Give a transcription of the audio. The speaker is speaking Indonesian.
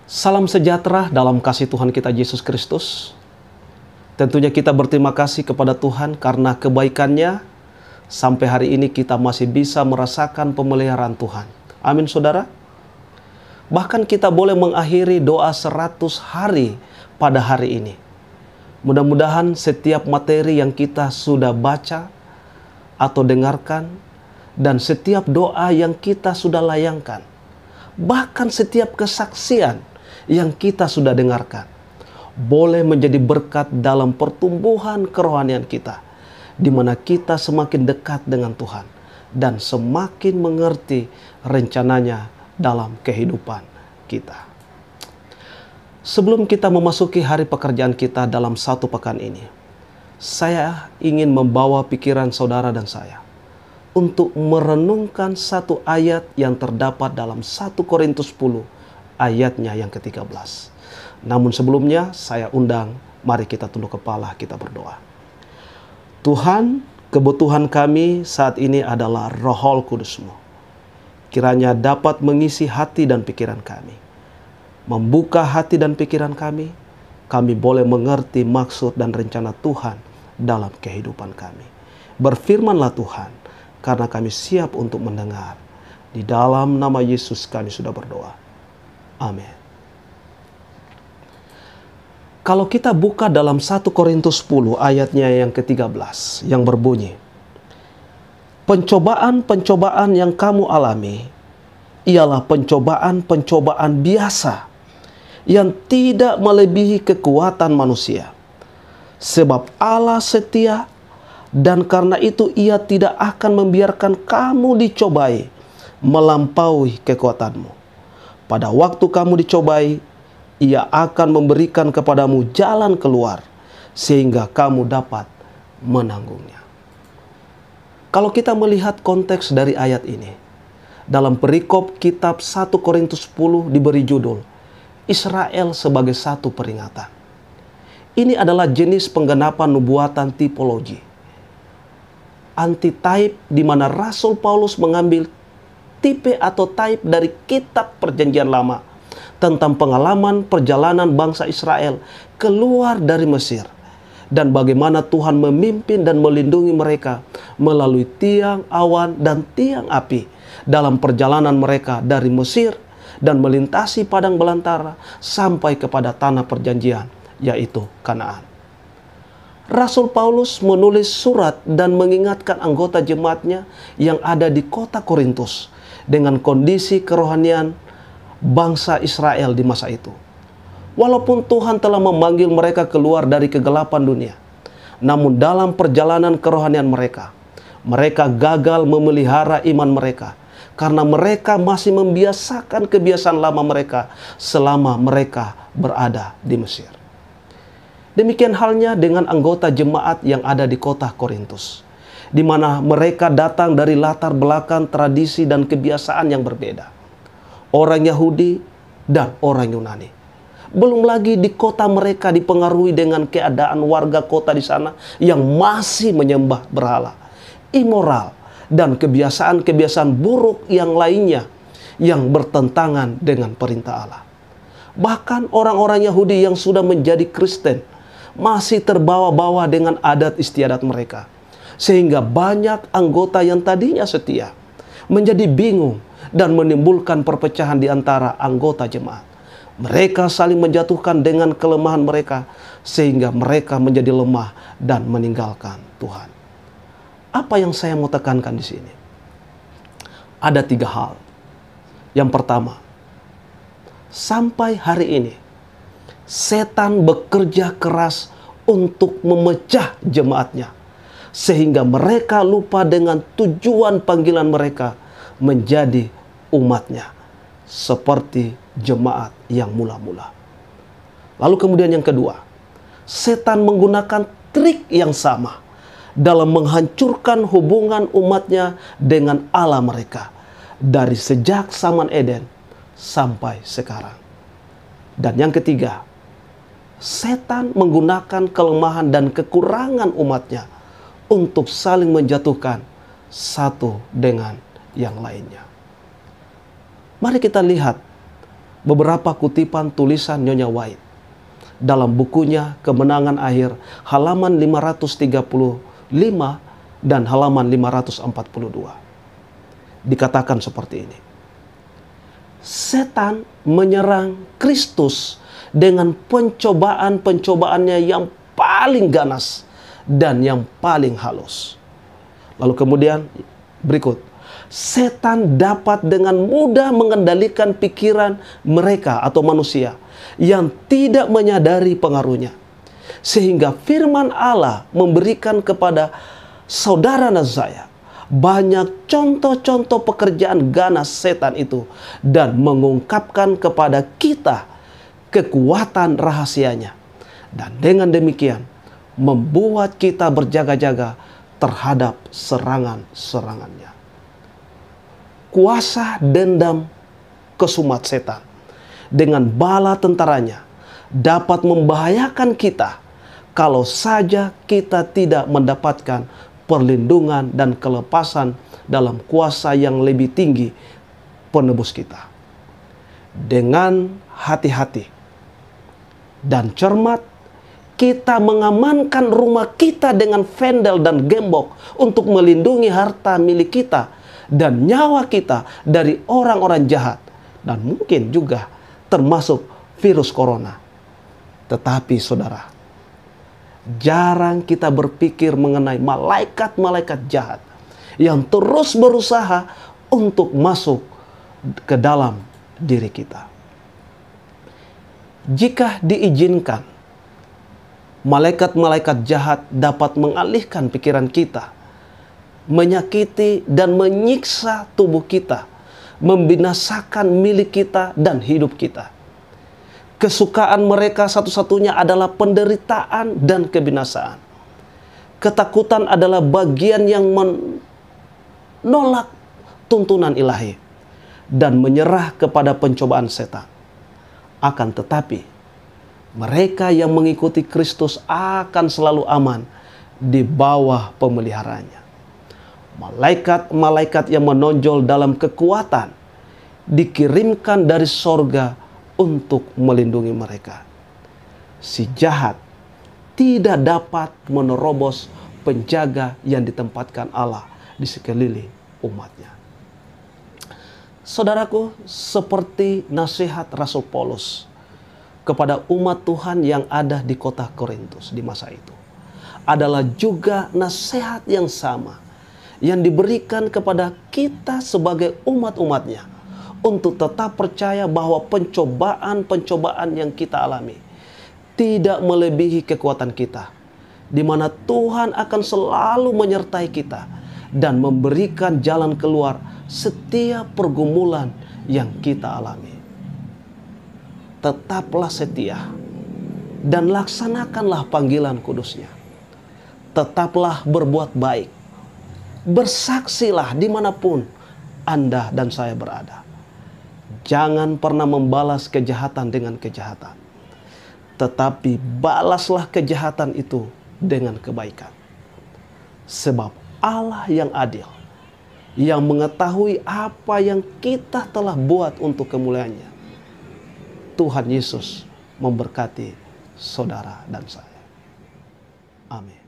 Salam sejahtera dalam kasih Tuhan kita Yesus Kristus. Tentunya kita berterima kasih kepada Tuhan karena kebaikannya sampai hari ini kita masih bisa merasakan pemeliharaan Tuhan. Amin saudara. Bahkan kita boleh mengakhiri doa 100 hari pada hari ini. Mudah-mudahan setiap materi yang kita sudah baca atau dengarkan dan setiap doa yang kita sudah layangkan, bahkan setiap kesaksian yang kita sudah dengarkan, boleh menjadi berkat dalam pertumbuhan kerohanian kita, di mana kita semakin dekat dengan Tuhan dan semakin mengerti rencananya dalam kehidupan kita. Sebelum kita memasuki hari pekerjaan kita dalam satu pekan ini, saya ingin membawa pikiran saudara dan saya untuk merenungkan satu ayat yang terdapat dalam 1 Korintus 10 ayatnya yang ke-13. Namun sebelumnya saya undang, mari kita tunduk kepala, kita berdoa. Tuhan, kebutuhan kami saat ini adalah Roh Kudus-Mu. Kiranya dapat mengisi hati dan pikiran kami. Membuka hati dan pikiran kami boleh mengerti maksud dan rencana Tuhan dalam kehidupan kami. Berfirmanlah Tuhan, karena kami siap untuk mendengar. Di dalam nama Yesus kami sudah berdoa. Amin. Kalau kita buka dalam 1 Korintus 10 ayatnya yang ke-13 yang berbunyi, pencobaan-pencobaan yang kamu alami ialah pencobaan-pencobaan biasa yang tidak melebihi kekuatan manusia. Sebab Allah setia dan karena itu Ia tidak akan membiarkan kamu dicobai melampaui kekuatanmu. Pada waktu kamu dicobai, Ia akan memberikan kepadamu jalan keluar sehingga kamu dapat menanggungnya. Kalau kita melihat konteks dari ayat ini, dalam perikop kitab 1 Korintus 10 diberi judul Israel sebagai satu peringatan. Ini adalah jenis penggenapan nubuatan tipologi. Antitype di mana Rasul Paulus mengambil tipe atau type dari kitab Perjanjian Lama tentang pengalaman perjalanan bangsa Israel keluar dari Mesir dan bagaimana Tuhan memimpin dan melindungi mereka melalui tiang awan dan tiang api dalam perjalanan mereka dari Mesir dan melintasi padang belantara sampai kepada tanah perjanjian, yaitu Kanaan. Rasul Paulus menulis surat dan mengingatkan anggota jemaatnya yang ada di kota Korintus dengan kondisi kerohanian bangsa Israel di masa itu. Walaupun Tuhan telah memanggil mereka keluar dari kegelapan dunia, namun dalam perjalanan kerohanian mereka gagal memelihara iman mereka karena mereka masih membiasakan kebiasaan lama mereka selama mereka berada di Mesir. Demikian halnya dengan anggota jemaat yang ada di kota Korintus, di mana mereka datang dari latar belakang tradisi dan kebiasaan yang berbeda. Orang Yahudi dan orang Yunani. Belum lagi di kota mereka dipengaruhi dengan keadaan warga kota di sana yang masih menyembah berhala, immoral, dan kebiasaan-kebiasaan buruk yang lainnya yang bertentangan dengan perintah Allah. Bahkan orang-orang Yahudi yang sudah menjadi Kristen masih terbawa-bawa dengan adat istiadat mereka. Sehingga banyak anggota yang tadinya setia menjadi bingung dan menimbulkan perpecahan di antara anggota jemaat. Mereka saling menjatuhkan dengan kelemahan mereka sehingga mereka menjadi lemah dan meninggalkan Tuhan. Apa yang saya mau tekankan di sini? Ada 3 hal. Yang pertama, sampai hari ini setan bekerja keras untuk memecah jemaatnya, sehingga mereka lupa dengan tujuan panggilan mereka menjadi umatnya, seperti jemaat yang mula-mula. Lalu kemudian yang kedua, setan menggunakan trik yang sama dalam menghancurkan hubungan umatnya dengan Allah mereka, dari sejak zaman Eden sampai sekarang. Dan yang ketiga, setan menggunakan kelemahan dan kekurangan umatnya untuk saling menjatuhkan satu dengan yang lainnya. Mari kita lihat beberapa kutipan tulisan Nyonya White dalam bukunya Kemenangan Akhir halaman 535 dan halaman 542. Dikatakan seperti ini. Setan menyerang Kristus dengan pencobaan-pencobaannya yang paling ganas dan yang paling halus. Lalu kemudian berikut, setan dapat dengan mudah mengendalikan pikiran mereka atau manusia yang tidak menyadari pengaruhnya. Sehingga firman Allah memberikan kepada saudara Nazaya banyak contoh-contoh pekerjaan ganas setan itu dan mengungkapkan kepada kita kekuatan rahasianya. Dan dengan demikian membuat kita berjaga-jaga terhadap serangan-serangannya. Kuasa dendam kesumat setan dengan bala tentaranya dapat membahayakan kita kalau saja kita tidak mendapatkan perlindungan dan kelepasan dalam kuasa yang lebih tinggi penebus kita. Dengan hati-hati dan cermat, kita mengamankan rumah kita dengan vendel dan gembok untuk melindungi harta milik kita dan nyawa kita dari orang-orang jahat dan mungkin juga termasuk virus corona. Tetapi saudara, jarang kita berpikir mengenai malaikat-malaikat jahat yang terus berusaha untuk masuk ke dalam diri kita. Jika diizinkan, malaikat-malaikat jahat dapat mengalihkan pikiran kita, menyakiti dan menyiksa tubuh kita, membinasakan milik kita dan hidup kita. Kesukaan mereka satu-satunya adalah penderitaan dan kebinasaan. Ketakutan adalah bagian yang menolak tuntunan ilahi dan menyerah kepada pencobaan setan. Akan tetapi, mereka yang mengikuti Kristus akan selalu aman di bawah pemeliharaannya. Malaikat-malaikat yang menonjol dalam kekuatan dikirimkan dari sorga untuk melindungi mereka. Si jahat tidak dapat menerobos penjaga yang ditempatkan Allah di sekeliling umatnya. Saudaraku, seperti nasihat Rasul Paulus kepada umat Tuhan yang ada di kota Korintus di masa itu, adalah juga nasihat yang sama yang diberikan kepada kita sebagai umat-umatnya untuk tetap percaya bahwa pencobaan-pencobaan yang kita alami tidak melebihi kekuatan kita, di mana Tuhan akan selalu menyertai kita dan memberikan jalan keluar setiap pergumulan yang kita alami. Tetaplah setia dan laksanakanlah panggilan kudusnya. Tetaplah berbuat baik. Bersaksilah dimanapun Anda dan saya berada. Jangan pernah membalas kejahatan dengan kejahatan, tetapi balaslah kejahatan itu dengan kebaikan. Sebab Allah yang adil, yang mengetahui apa yang kita telah buat untuk kemuliaannya. Tuhan Yesus memberkati saudara dan saya. Amin.